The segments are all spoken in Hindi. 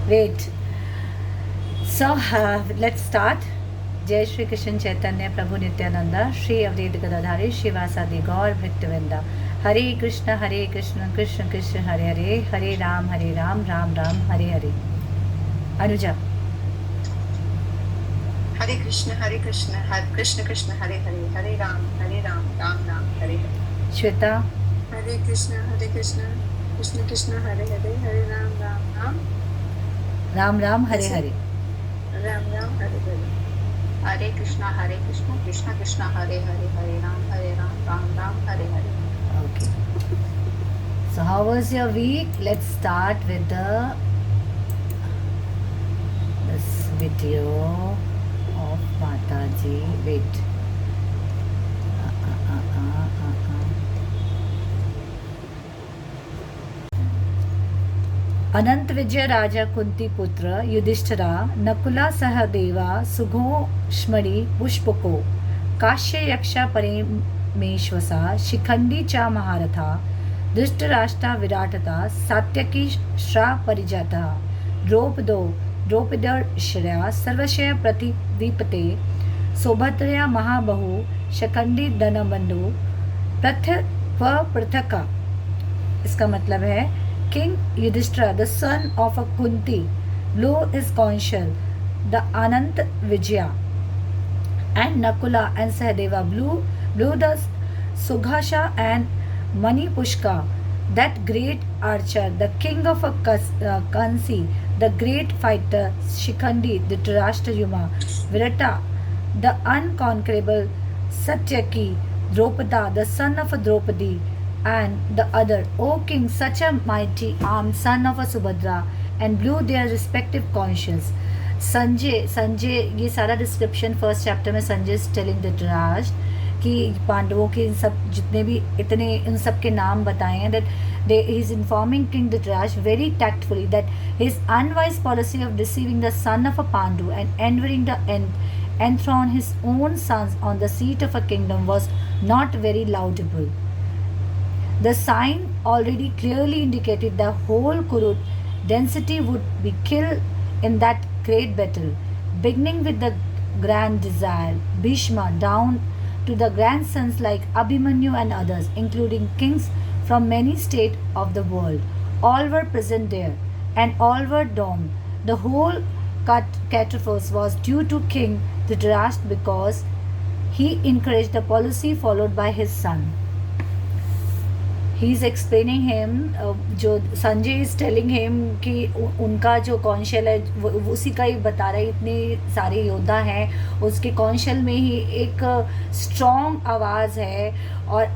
Wait. So let's start. जय श्री कृष्ण चैतन्य प्रभु नित्यानंदा श्री अवधेद गदाधारी शिवासादि गौर भक्तवृंदा हरे कृष्ण कृष्ण कृष्ण हरे हरे हरे राम राम राम हरे हरे. अनुजा. हरे कृष्ण कृष्ण कृष्ण हरे हरे हरे राम राम राम हरे हरे. श्वेता. हरे कृष्ण कृष्ण कृष्ण हरे हरे हरे राम राम हरे हरे. राम हरे हरे. हरे Krishna Krishna Krishna Hare Hare Hare Ram Ram Hare Hare. Okay. So how was your week? Let's start with this video of Mataji. Wait. अनंत विजय राजा कुंती पुत्र युधिष्ठिरा नकुला सहदेवा सुघोष्मणि पुष्पको काश्य यक्षा परेमेश्वसा शिखंडी चा महारथा धृष्टराष्ट्रा विराटता सात्यकी श्रा परिजाता द्रौपदर्श्या सर्वशय प्रतिदीपते सौभद्रया महाबहु शकंडी धनबंधु पृथका. इसका मतलब है King Yudhishthira, the son of a Kunti, blew his conch shell, the Anant Vijaya, and Nakula and Sahadeva blew the Sughasha and Manipushka, that great archer, the king of a Kansi, the great fighter, Shikhandi, the Dhritarashtra, Virata, the unconquerable Satyaki, Draupada, the son of a Draupadi, and the other, O king, such a mighty armed son of a Subhadra, and blew their respective conch shells. Sanjay ये सारा डिस्क्रिप्शन फर्स्ट चैप्टर में संजय इज टेलिंग धृतराष्ट्र कि पांडवों के इन सब जितने भी इतने इन सब के नाम बताए हैं that they is informing king Dhritarashtra very tactfully that his unwise policy of deceiving the son of a Pandu and endeavouring the enthrone his own sons on the seat of a kingdom was not very laudable. The sign already clearly indicated the whole Kuru density would be killed in that great battle, beginning with the grand desire, Bhishma, down to the grandsons like Abhimanyu and others, including kings from many states of the world. All were present there, and all were doomed. The whole catastrophe was due to King Dhritarashtra because he encouraged the policy followed by his son. He is explaining him जो संजय इज़ टेलिंग हिम कि उनका जो कौशल है वो उसी का ही बता रहा है. इतने सारे योद्धा हैं उसके कौशल में ही एक स्ट्रॉन्ग आवाज़ है और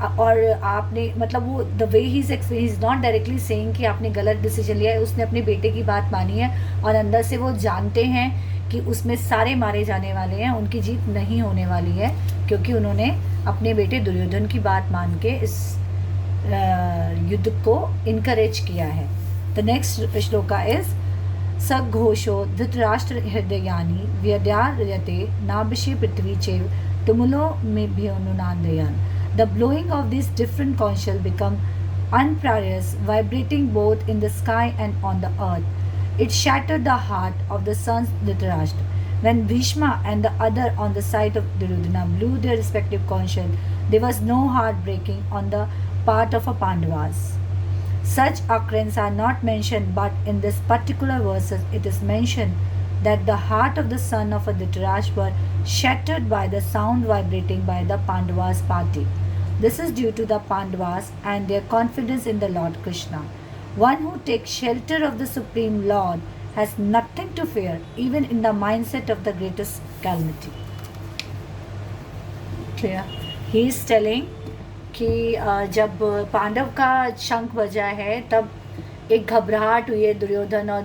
आपने मतलब वो the way he is not directly saying कि आपने गलत डिसीजन लिया है. उसने अपने बेटे की बात मानी है और अंदर से वो जानते हैं कि उसमें सारे मारे जाने वाले हैं, उनकी जीत नहीं होने वाली है क्योंकि उन्होंने अपने बेटे दुर्योधन की बात मान के इस युद्ध को इनकरेज किया है. द नेक्स्ट श्लोका इज सघोषो धृतराष्ट्र हृदयानि व्यद्यार्यते नाभिषे पृथ्वी चेव तुमुलो मेभ्योनुनादयन. The blowing of these different conch shell become unprarious, vibrating both in the sky and on the earth. It shattered the heart of the sons Dhritarashtra. When Bhishma and the other on the side of Duryodhana blew their respective conch shell, there was no heart breaking on the part of a Pandavas. Such occurrences are not mentioned, but in this particular verses it is mentioned that the heart of the son of a Dhritarashtra were shattered by the sound vibrating by the Pandavas party. This is due to the Pandavas and their confidence in the Lord Krishna. One who takes shelter of the Supreme Lord has nothing to fear, even in the mindset of the greatest calamity. Clear? He is telling कि जब पांडव का शंख बजा है तब एक घबराहट हुई है दुर्योधन और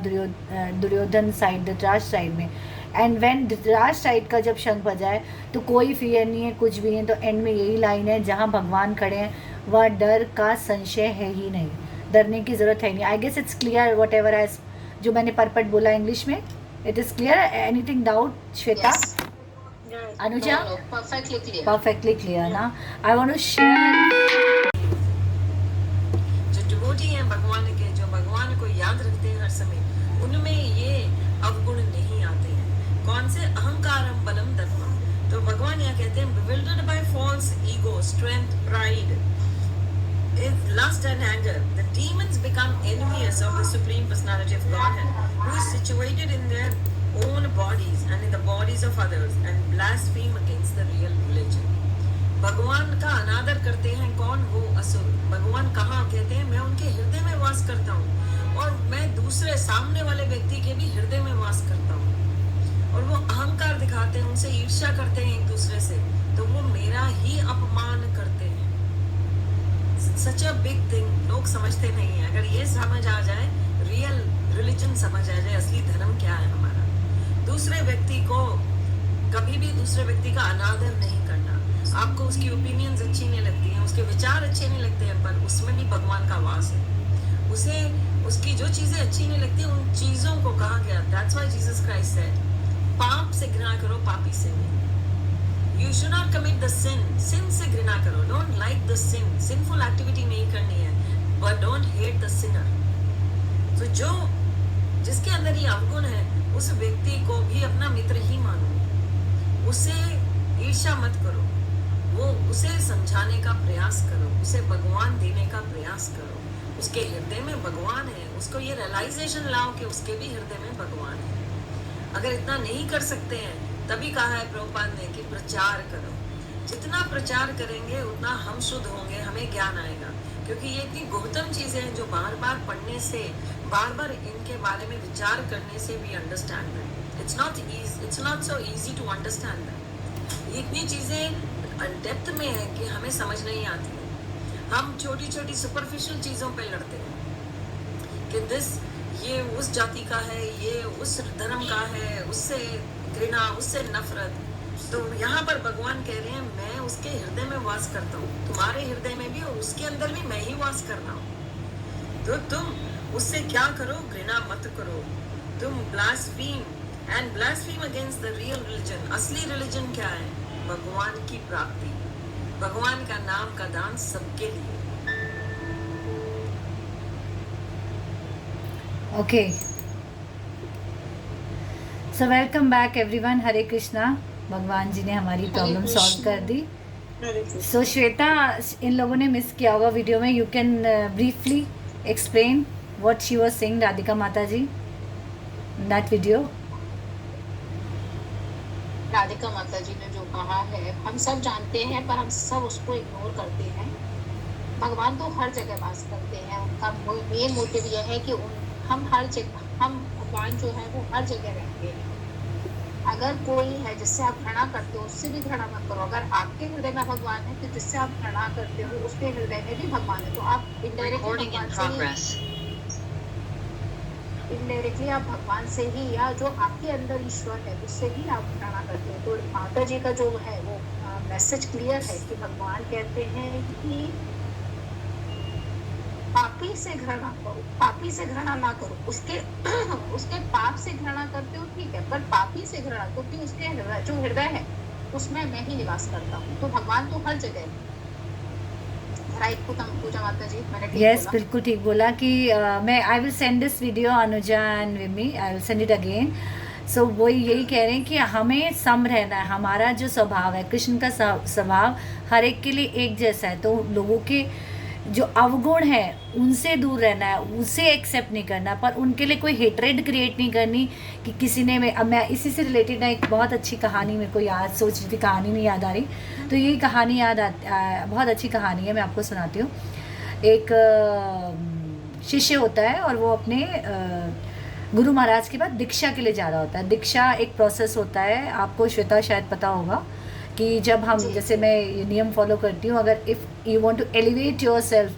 दुर्योधन साइड धृतराष्ट्र साइड में. एंड व्हेन धृतराष्ट्र साइड का जब शंख बजा है तो कोई फियर नहीं है, कुछ भी नहीं. तो एंड में यही लाइन है जहाँ भगवान खड़े हैं वह डर का संशय है ही नहीं, डरने की ज़रूरत है नहीं. I guess it's clear whatever as जो मैंने परपट बोला इंग्लिश में. It is clear. Anything doubt Shweta? Anuja? Perfectly clear ना. आई वांट टू शेयर जो डिवोटी हैं भगवान के, जो भगवान को याद रखते हैं हर समय, उनमें ये बलम दत्तम। तो भगवान यहाँ कहते हैं bewildered by false ego, strength, pride, if lust and anger, the demons become envious of the Supreme Personality of Godhead, who is situated in their own bodies and in the bodies of others, and blaspheme against the real religion. भगवान का अनादर करते हैं कौन? वो असुर। भगवान कहाँ कहते हैं मैं उनके हृदय में वास करता हूँ, और मैं दूसरे सामने वाले व्यक्ति के भी हृदय में वास करता हूँ। और वो अहंकार दिखाते हैं, उनसे ईर्ष्या करते हैं एक दूसरे से, तो वो मेरा ही अपमान करते हैं। सच अ बिग थिंग, लोग समझते नहीं है। अगर ये समझ आ जाए, रियल रिलीजन समझ आ जाए, असली धर्म क्या है हमारा, दूसरे व्यक्ति को कभी भी दूसरे व्यक्ति का अनादर नहीं करना। आपको उसकी ओपिनियंस अच्छी नहीं लगती हैं, उसके विचार अच्छे नहीं लगते हैं, पर उसमें भी भगवान का वास है। उसे उसकी जो चीजें अच्छी नहीं लगती, उन चीजों को कहा गया, that's why Jesus Christ said, पाप से घृणा करो, पापी से नहीं। You should not commit the sin, sin से घृणा करो, don't like the sin, sinful activity नहीं करनी है, but don't hate the sinner. तो जो जिसके अंदर ये अवगुण है, उस व्यक्ति को भी अपना मित्र ही मानो, उसे ईर्ष्या मत करो, वो उसे समझाने का प्रयास करो, उसे भगवान देने का प्रयास करो। उसके हृदय में भगवान है, उसको ये रियलाइजेशन लाओ कि उसके भी हृदय में भगवान है। अगर इतना नहीं कर सकते हैं, तभी कहा है प्रभुपाद ने कि प्रचार करो। जितना प्रचार करेंगे उतना हम शुद्ध होंगे, हमें ज्ञान आएगा, क्योंकि ये इतनी गुप्तम चीजें हैं जो बार बार पढ़ने से, बार बार इनके बारे में विचार करने से भी अंडरस्टैंड है। It's not so easy to understand that. ये इतनी चीजें डेप्थ में है कि हमें समझ नहीं आती है। हम छोटी छोटी सुपरफिशियल चीजों पे लड़ते हैं कि ये उस जाति का है, ये उस धर्म का है, उससे घृणा, उससे नफरत। तो यहाँ पर भगवान कह रहे हैं मैं उसके हृदय में वास करता हूँ, तुम्हारे हृदय में भी और उसके अंदर भी मैं ही वास कर रहा हूँ। तो तुम उससे क्या करो? घृणा मत करो। तुम ब्लास्फीम अगेंस्ट द रियल रिलीजन। असली रिलीजन क्या है? भगवान की प्राप्ति, भगवान का नाम का दान सबके लिए। Okay, so welcome back everyone. Hare Krishna. भगवान जी ने हमारी प्रॉब्लम सॉल्व कर दी। सो श्वेता, इन लोगों ने मिस किया होगा वीडियो में, you can briefly explain what she was saying, Radhika Mata ji, that video. Radhika Mata जी ने जो कहा है हम सब जानते हैं, पर हम सब उसको इग्नोर करते हैं। भगवान तो हर जगह वास करते हैं। उनका मेन मोटिव यह है कि हम हर जगह, हम भगवान जो है वो हर जगह रहते हैं। अगर कोई है जिससे आप घृणा करते हो, उससे भी घृणा मत करो। अगर आपके हृदय में भगवान है तो जिससे आप घृणा करते हो उसके हृदय में भी भगवान है। तो आप इनडायरेक्टली आप भगवान से ही, या जो आपके अंदर ईश्वर है उससे ही आप घृणा करते हो। तो माता जी का जो है वो मैसेज क्लियर है कि भगवान कहते हैं कि पापी से घृणा करो, पापी से घृणा ना करो। उसके पाप से घृणा करते हो ठीक है, पर पापी से घृणा, क्योंकि उसके जो हृदय है उसमें मैं ही निवास करता हूँ। तो भगवान तो हर जगह है। राइट पूजा माता जी, मैंने ठीक यस, बोला? बिल्कुल ठीक बोला कि मैं I will send this video, Anuja and Vimi, I will send it again. So वो यही कह रहे हैं कि हमें सम रहना है। हमारा जो स्वभाव है, कृष्ण का स्वभाव हर एक के लिए एक जैसा है। तो लोगों के जो अवगुण है उनसे दूर रहना है, उसे एक्सेप्ट नहीं करना, पर उनके लिए कोई हेट्रेड क्रिएट नहीं करनी कि किसी ने अब मैं इसी से रिलेटेड ना एक बहुत अच्छी कहानी मेरे को याद, सोच रही थी, कहानी नहीं याद आ रही, तो यही कहानी याद बहुत अच्छी कहानी है, मैं आपको सुनाती हूँ। एक शिष्य होता है और वो अपने गुरु महाराज के बाद दीक्षा के लिए जा रहा होता है। दीक्षा एक प्रोसेस होता है, आपको श्वेता शायद पता होगा कि जब हम, जैसे मैं ये नियम फॉलो करती हूँ, अगर if you want to elevate yourself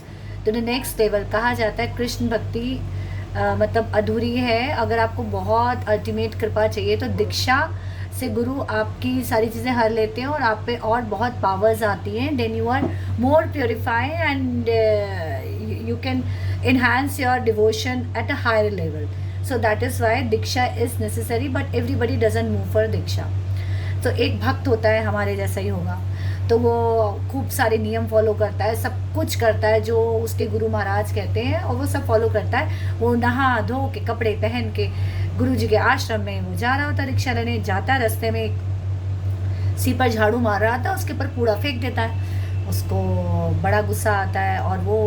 to the next level, कहा जाता है कृष्ण भक्ति मतलब अधूरी है। अगर आपको बहुत अल्टीमेट कृपा चाहिए तो दीक्षा से गुरु आपकी सारी चीज़ें हर लेते हैं और आप पे और बहुत पावर्स आती हैं। Then you are more purify and you can enhance your devotion at a higher level. So that is why diksha is necessary, but everybody doesn't move for diksha. तो एक भक्त होता है, हमारे जैसा ही होगा, तो वो खूब सारे नियम फॉलो करता है, सब कुछ करता है जो उसके गुरु महाराज कहते हैं, और वो सब फॉलो करता है। वो नहा धो के, कपड़े पहन के गुरु जी के आश्रम में वो जा रहा होता है, रिक्शा लेने जाता है। रास्ते में स्वीपर झाड़ू मार रहा था, उसके ऊपर कूड़ा फेंक देता है। उसको बड़ा गुस्सा आता है और वो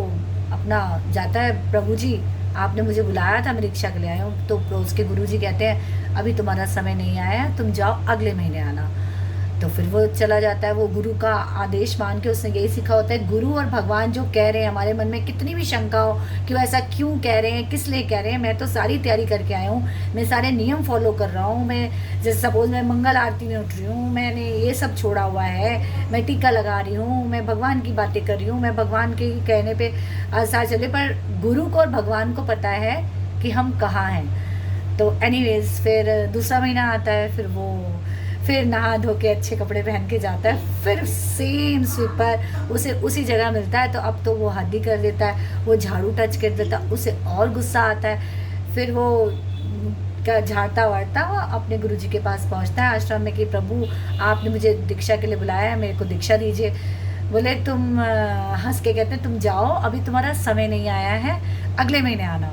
अपना जाता है, प्रभु जी आपने मुझे बुलाया था, मैं रिक्शा के लिए आया हूँ। तो उसके गुरुजी कहते हैं अभी तुम्हारा समय नहीं आया है, तुम जाओ अगले महीने आना। तो फिर वो चला जाता है। वो गुरु का आदेश मान के उसने यही सीखा होता है, गुरु और भगवान जो कह रहे हैं, हमारे मन में कितनी भी शंका हो कि वो ऐसा क्यों कह रहे हैं, किस लिए कह रहे हैं, मैं तो सारी तैयारी करके आया हूँ, मैं सारे नियम फॉलो कर रहा हूँ, मैं जैसे सपोज मैं मंगल आरती में उठ रही हूँ, मैंने ये सब छोड़ा हुआ है, मैं टीका लगा रही हूँ, मैं भगवान की बातें कर रही हूँ, मैं भगवान के कहने पर साथ चले। पर गुरु को और भगवान को पता है कि हम कहाँ हैं। तो एनीवेज फिर दूसरा महीना आता है, फिर नहा धो के अच्छे कपड़े पहन के जाता है, फिर सेम स्वीपर उसे उसी जगह मिलता है। तो अब तो वो हद ही कर देता है, वो झाड़ू टच कर देता, उसे और गुस्सा आता है। फिर वो का झाड़ता वाड़ता वो अपने गुरुजी के पास पहुंचता है आश्रम में कि प्रभु आपने मुझे दीक्षा के लिए बुलाया है, मेरे को दीक्षा दीजिए। बोले तुम हंस के कहते हैं तुम जाओ, अभी तुम्हारा समय नहीं आया है, अगले महीने आना।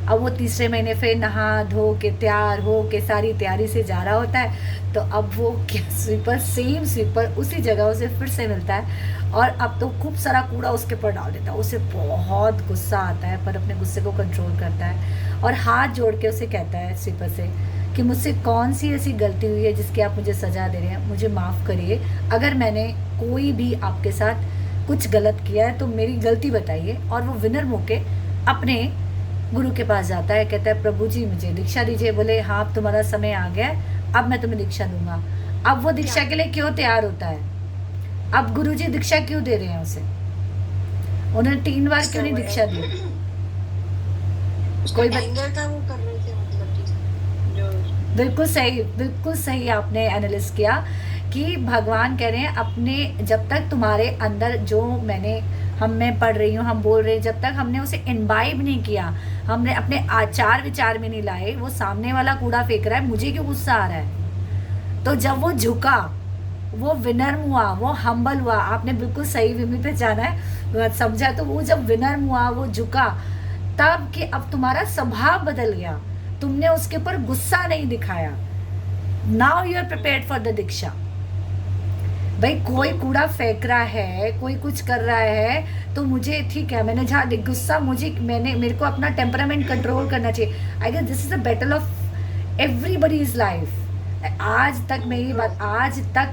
अब वो तीसरे महीने फिर नहा धो के तैयार हो के सारी तैयारी से जा रहा होता है। तो अब वो क्या स्वीपर, सेम स्वीपर उसी जगह उसे फिर से मिलता है और अब तो खूब सारा कूड़ा उसके ऊपर डाल देता है। उसे बहुत गुस्सा आता है पर अपने गुस्से को कंट्रोल करता है और हाथ जोड़ के उसे कहता है स्वीपर से कि मुझसे कौन सी ऐसी गलती हुई है जिसकी आप मुझे सज़ा दे रहे हैं, मुझे माफ़ करिए। अगर मैंने कोई भी आपके साथ कुछ गलत किया है तो मेरी गलती बताइए। और वो विनर होके अपने गुरु के पास जाता है, कहता है प्रभु जी मुझे दीक्षा दीजिए। बोले हाँ अब तुम्हारा समय आ गया है, अब मैं तुम्हें दीक्षा दूंगा। अब वो दीक्षा के लिए क्यों तैयार होता है, अब गुरु जी दीक्षा क्यों दे रहे हैं उसे, उन्होंने 3 बार क्यों नहीं दीक्षा दी? कोई एंगर का वो कर रहे थे, मतलब कि जो बिल्कुल सही आपने एनालिस किया कि भगवान कह रहे हैं अपने जब तक तुम्हारे अंदर जो मैं पढ़ रही हूँ, हम बोल रहे हैं, जब तक हमने उसे इनवाइब नहीं किया, हमने अपने आचार विचार में नहीं लाए, वो सामने वाला कूड़ा फेंक रहा है, मुझे क्यों गुस्सा आ रहा है। तो जब वो झुका, वो विनर हुआ, वो हम्बल हुआ, आपने बिल्कुल सही विमी पहचाना है, समझा। तो वो जब विनर हुआ, वो झुका, तब कि अब तुम्हारा स्वभाव बदल गया, तुमने उसके ऊपर गुस्सा नहीं दिखाया। Now you are prepared for the diksha. भाई कोई कूड़ा फेंक रहा है, कोई कुछ कर रहा है तो मुझे ठीक है, मैंने जहाँ गुस्सा मेरे को अपना टेम्परामेंट कंट्रोल करना चाहिए। I guess this is a battle of everybody's life. आज तक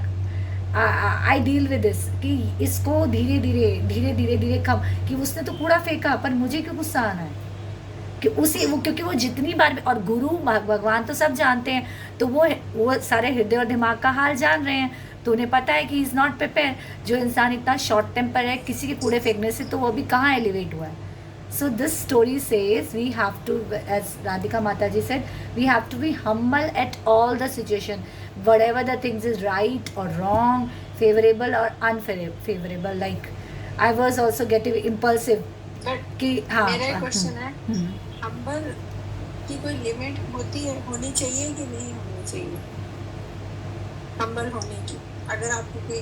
आई डील विद दिस कि इसको धीरे धीरे कम, कि उसने तो कूड़ा फेंका पर मुझे क्यों गुस्सा आना है कि क्योंकि वो जितनी बार, और गुरु भगवान तो सब जानते हैं, तो वो सारे हृदय और दिमाग का हाल जान रहे हैं, तो उन्हें पता है कि इज़ नॉट प्रिपेयर। जो इंसान इतना शॉर्ट टेम्पर है किसी के कूड़े फेंकने से, तो वो भी कहाँ एलिवेट हुआ है। So this story says we have to, as Radhika Mata ji said, we have to be humble at all the situation, whatever the things is right or wrong, favorable or unfavorable. Like I was also getting impulsive कि हाँ, मेरा क्वेश्चन है, हम्बल की कोई लिमिट होनी चाहिए कि नहीं होनी चाहिए हम्बल होने की? अगर आपको कोई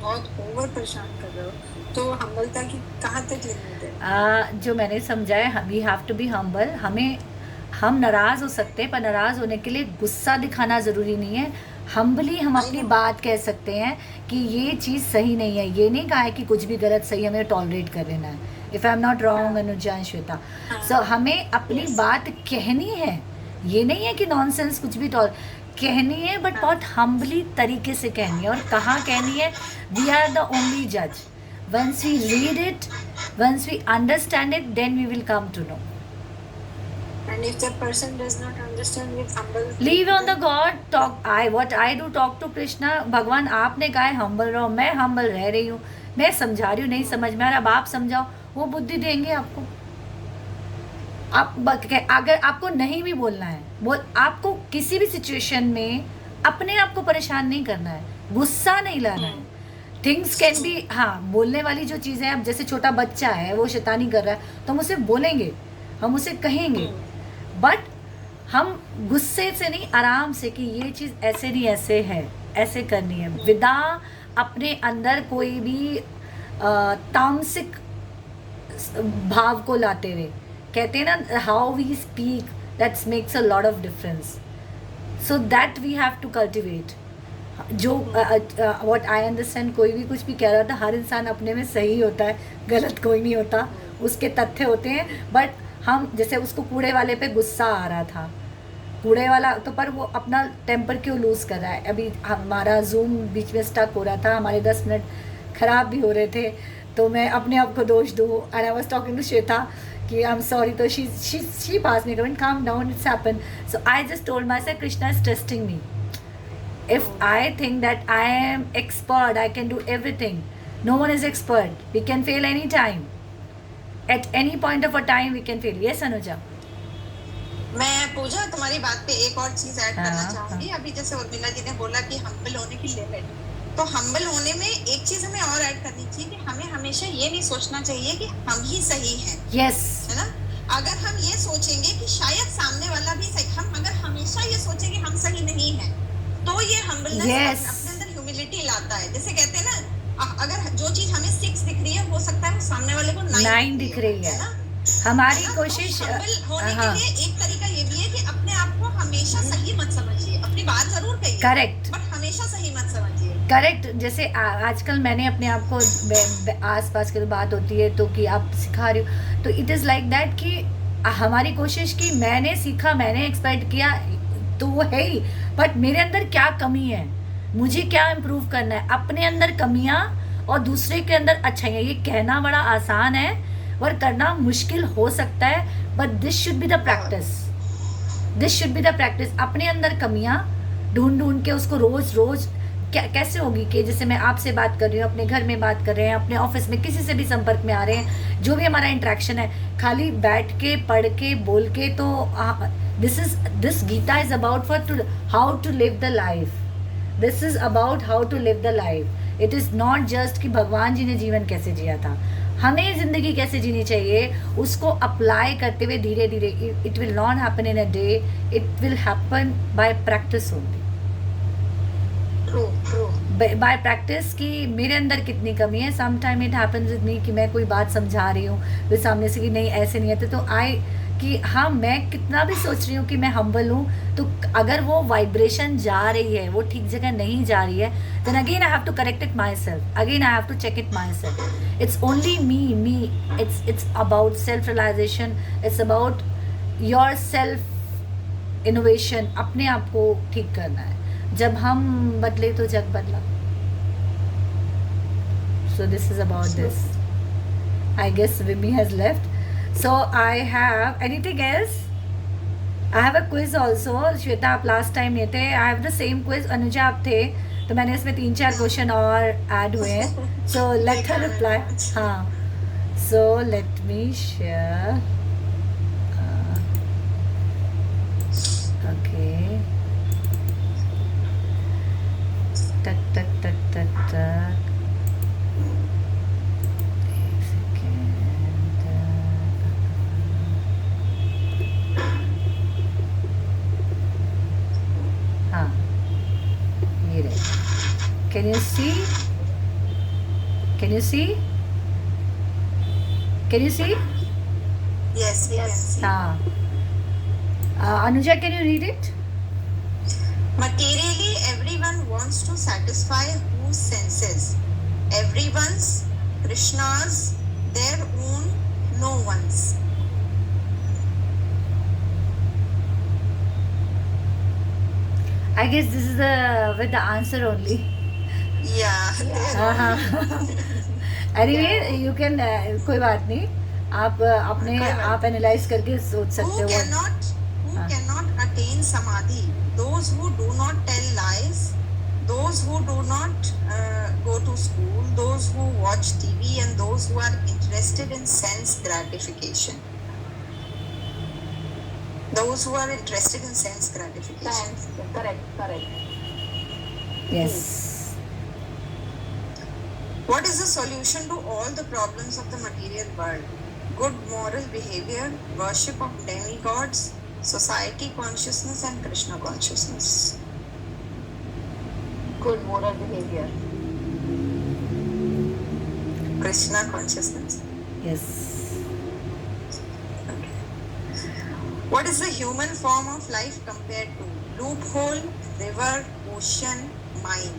बहुत ओवर परेशान कर रहे हो तो हम्बलता की कहाँ तक लिमिट है? जो मैंने समझा है, we have to be humble. हम नाराज़ हो सकते हैं पर नाराज़ होने के लिए गुस्सा दिखाना ज़रूरी नहीं है। हम्बली हम अपनी बात कह सकते हैं कि ये चीज़ सही नहीं है, ये नहीं कहा है कि कुछ भी गलत सही है, हमें टॉलरेट कर लेना है। If I am not wrong Anuja and Shweta, so हमें अपनी बात कहनी है, ये नहीं है कि नॉनसेंस कुछ भी कहनी है, बट बहुत हम्बली तरीके से कहनी है। और कहाँ कहनी है? वी आर द ओनली जज। Once we read it, once we understand it, then we will come to know. And if the person does not understand with humble, leave on the God. What I do, talk to Krishna. भगवान आपने कहा है हम्बल रहो, मैं हम्बल रह रही हूँ, मैं समझा रही हूँ, नहीं समझ में आ रहा, अब आप समझाओ, वो बुद्धि देंगे आपको। अगर आपको नहीं भी बोलना है, आपको किसी भी सिचुएशन में अपने आप को परेशान नहीं करना है, गुस्सा नहीं लाना है। थिंग्स कैन बी, हाँ, बोलने वाली जो चीज़ें, अब जैसे छोटा बच्चा है वो शैतानी कर रहा है तो हम उसे बोलेंगे, हम उसे कहेंगे, बट हम गुस्से से नहीं, आराम से कि ये चीज़ ऐसे नहीं ऐसे है, ऐसे करनी है, विदा अपने अंदर कोई भी तामसिक भाव को लाते हुए। कहते हैं ना, how we speak that's makes a lot of difference, so that we have to cultivate. जो व्हाट आई अंडरस्टैंड, कोई भी कुछ भी कह रहा था, हर इंसान अपने में सही होता है, गलत कोई नहीं होता, उसके तथ्य होते हैं। बट हम जैसे उसको कूड़े वाले पे गुस्सा आ रहा था, कूड़े वाला तो, पर वो अपना टेम्पर क्यों लूज़ कर रहा है। अभी हमारा जूम बीच में स्टक हो रहा था, हमारे 10 मिनट ख़राब भी हो रहे थे, तो मैं अपने आप को दोष दूँ। And I was talking to Shweta कि आई एम सॉरी, तो she pass me comment, calm down, it's happen. So I just told myself Krishna is testing me. If I think that I am expert, I can do everything. No one is expert. We can fail any time. At any point of a time, we can fail. Yes, Anuja. मैं पूजा तुम्हारी बात पे एक और चीज ऐड करना हाँ, चाहूंगी। अभी जैसे उर्मिला जी ने बोला कि हम्बल होने की लिमिट, तो हम्बल होने में एक चीज हमें और ऐड करनी चाहिए कि हमें हमेशा ये नहीं सोचना चाहिए कि हम ही सही हैं, Yes. है ना। अगर हम ये सोचेंगे कि शायद सामने वाला भी सही, हम अगर हमेशा ये सोचेंगे हम सही नहीं है, तो ये हम्बलनेस Yes. अपने अंदर ह्यूमिलिटी लाता है। जैसे कहते हैं ना, अगर जो चीज हमें 6 दिख रही है, हो सकता है वो सामने वाले को 9 दिख रही है। ना। हमारी है ना? कोशिश, तो हम्बल होने हाँ, के लिए एक तरीका ये भी है कि अपने आप को हमेशा सही मत समझिए। अपनी बात जरूर कहिए, करेक्ट बट हमेशा सही मत समझिए। करेक्ट। जैसे आजकल मैंने अपने आप को आस पास की बात होती है तो कि आप सिखा रही हो, तो इट इज़ लाइक दैट कि हमारी कोशिश की, मैंने सीखा, मैंने एक्सपेक्ट किया, तो वो है ही, बट मेरे अंदर क्या कमी है, मुझे क्या इम्प्रूव करना है, अपने अंदर कमियां और दूसरे के अंदर अच्छाइयाँ। ये कहना बड़ा आसान है और करना मुश्किल हो सकता है, but this should be the practice, this should be the practice. अपने अंदर कमियां ढूंढ ढूंढ के उसको रोज रोज कैसे होगी कि जैसे मैं आपसे बात कर रही हूँ, अपने घर में बात कर रहे हैं, अपने ऑफिस में किसी से भी संपर्क में आ रहे हैं, जो भी हमारा इंटरेक्शन है, खाली बैठ के पढ़ के बोल के तो this Gita is about for how to live the life, this is about how to live the life. It is not just कि भगवान जी ने जीवन कैसे जिया था, हमें ज़िंदगी कैसे जीनी चाहिए, उसको अप्लाई करते हुए धीरे धीरे। It will not happen in a day, it will happen by practice only, by practice. कि मेरे अंदर कितनी कमी है। Some time it happens with me कि मैं कोई बात समझा रही हूँ, फिर सामने से कि नहीं ऐसे नहीं आते, तो कि हाँ मैं कितना भी सोच रही हूँ कि मैं हम्बल हूँ, तो अगर वो वाइब्रेशन जा रही है, वो ठीक जगह नहीं जा रही है, then again I have to correct it myself, again I have to check it myself. It's only me, it's about self realisation, it's about your self innovation. अपने आप को ठीक करना है, जब हम बदले तो जग बदला। So this is about this. I guess Vimi has left. So I have anything else? I have a quiz also. Shweta आप लास्ट टाइम नहीं थे. I have the same quiz. Anuja आप थे, तो मैंने इसमें 3-4 क्वेश्चन और ऐड हुए हैं. So let her reply. हाँ. So let me share. Okay. Tak. Can you see? Can you see? Can you see? Yes, we can see. Anuja, can you read it? Materially, everyone wants to satisfy whose senses? Everyone's, Krishna's, their own, no one's. I guess this is with the answer only. Yeah. Anyway, you can कोई बात नहीं, आप अपने आप एनालाइज करके सोच सकते हो. Who cannot attain samadhi? Those who do not tell lies, those who do not go to school, those who watch TV, and those who are interested in sense gratification. Those who are interested in sense gratification. Correct. Yes. What is the solution to all the problems of the material world? Good moral behavior, worship of demigods, society consciousness, and Krishna consciousness. Good moral behavior. Krishna consciousness. Yes. What is the human form of life compared to loophole, river, ocean, mine.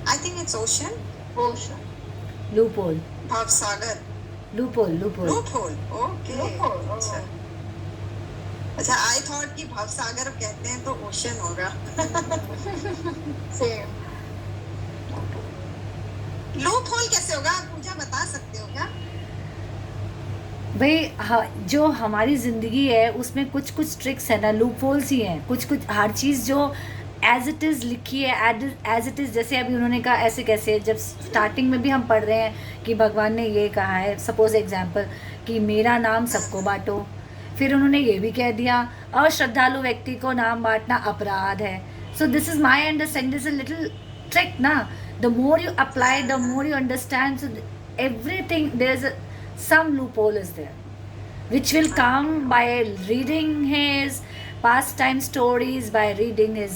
I think it's ocean. Ocean. loophole, Bhavsagar. loophole. Loophole. Okay. Loophole, oh. अच्छा. अच्छा, I thought कि भवसागर कहते हैं तो ocean होगा. Same. Loophole कैसे होगा? आप पूजा बता सकते हो क्या? भाई जो हमारी ज़िंदगी है उसमें कुछ कुछ ट्रिक्स है ना, लूप होल्स ही हैं. कुछ कुछ हर चीज़ जो एज इट इज़ लिखी है, एज इट इज़. जैसे अभी उन्होंने कहा ऐसे कैसे, जब स्टार्टिंग में भी हम पढ़ रहे हैं कि भगवान ने ये कहा है, सपोज एग्जांपल कि मेरा नाम सबको बांटो. फिर उन्होंने ये भी कह दिया अश्रद्धालु व्यक्ति को नाम बांटना अपराध है. So this is my understanding, this is little trick ना. The more you apply, the more you understand. So everything, there's some loophole is there, which will come by reading his pastime stories, by reading his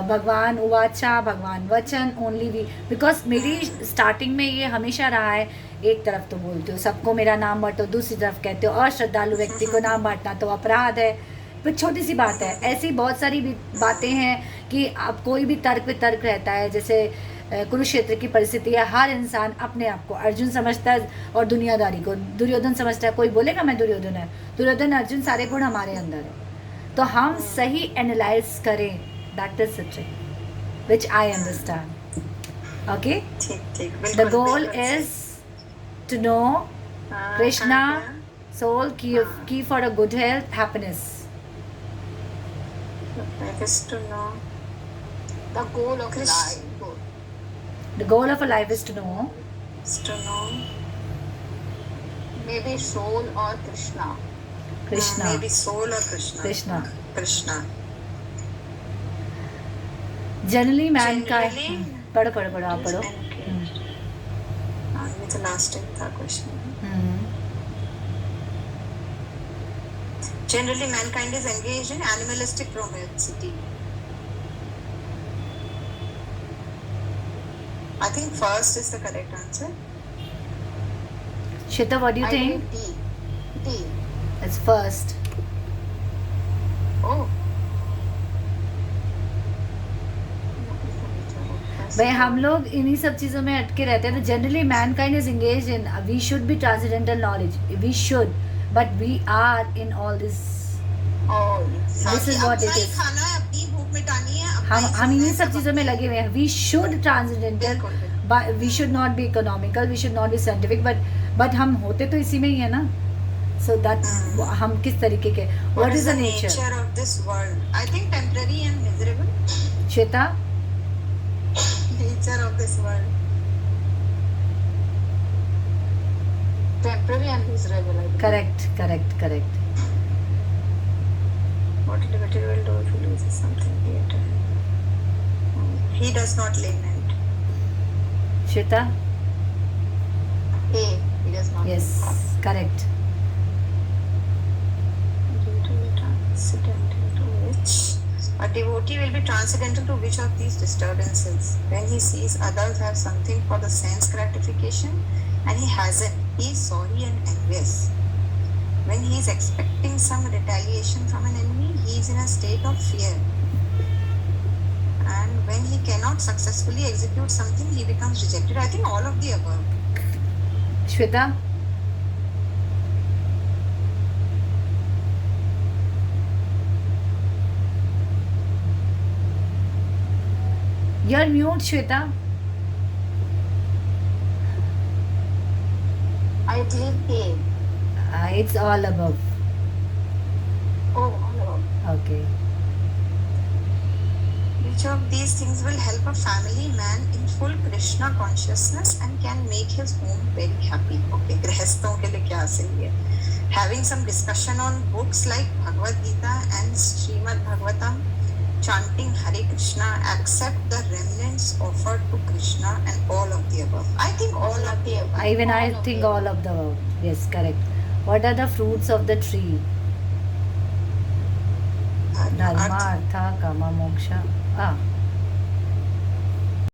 भगवान उवाचा, भगवान वचन. ओनली वी, बिकॉज मेरी स्टार्टिंग में ये हमेशा रहा है, एक तरफ तो बोलते हो सबको मेरा नाम बांटो, दूसरी तरफ कहते हो अश्रद्धालु व्यक्ति को नाम बांटना तो अपराध है. फिर छोटी सी बात है, ऐसी बहुत सारी बातें हैं कि अब कोई भी तर्क वितर्क रहता है. जैसे कुरुक्षेत्र की परिस्थिति है, हर इंसान अपने आप को अर्जुन समझता है और दुनियादारी को दुर्योधन समझता है. कोई बोलेगा मैं दुर्योधन है, दुर्योधन अर्जुन सारे गुण हमारे अंदर है. तो हम सही एनालाइज करें, that is the trick which I understand. Okay, the goal is to know Krishna, soul, key for a good health, happiness. Is to know The goal of life. The goal of a life is to know Maybe soul or Krishna. Krishna. maybe soul or Krishna. Krishna. Generally mankind. Generally- पढ़ो आप पढ़ो. ये तो लास्ट टाइम था question. Generally, mankind is engaged in animalistic propensity. I think first is the correct answer. Shweta, what do you I think? think D. It's first. Oh. भाई हम लोग इन्हीं सब चीज़ों में अटके रहते हैं. तो generally mankind is engage in, we should be transcendental knowledge, we should, but we are in all this. Oh. This is what it अपना ही is. खाना है, अपनी भूख मिटानी है, अपना ही हम सोना इन्हीं है, सब चीज़ों में लगे हुए हैं. वी शुड ट्रांसेंडेंटल, बिल्कुल. but we should not be economical, we should not be scientific, but हम होते तो इसी में ही है ना. So that हम किस तरीके के, what is the nature? of this world? I think temporary and miserable. Shweta, Nature of this world. Temporary and miserable. I believe. correct. What liberty will do if he loses something later? He does not lament. Shweta, A. He does not. yes, correct. Transcendental to which? A devotee will be transcendental to which of these disturbances? When he sees others have something for the sense gratification and he hasn't, he is sorry and envious. When he is expecting some retaliation from an enemy, he is in a state of fear. And when he cannot successfully execute something, he becomes rejected. I think all of the above. Shweta, you're mute, Shweta. I believe A. It's all above. Oh, all about. Okay. Which of these things will help a family man in full Krishna consciousness and can make his home very happy? Okay, गृहस्थों के लिए क्या सही है? Having some discussion on books like Bhagavad Gita and Srimad Bhagavatam, chanting Hare Krishna, accept the remnants offered to Krishna, and all of the above. I think all of the above. Even I All of think the all of the above. Yes, correct. What are the fruits of the tree? Dharma, Artha. Artha, Kama, Moksha.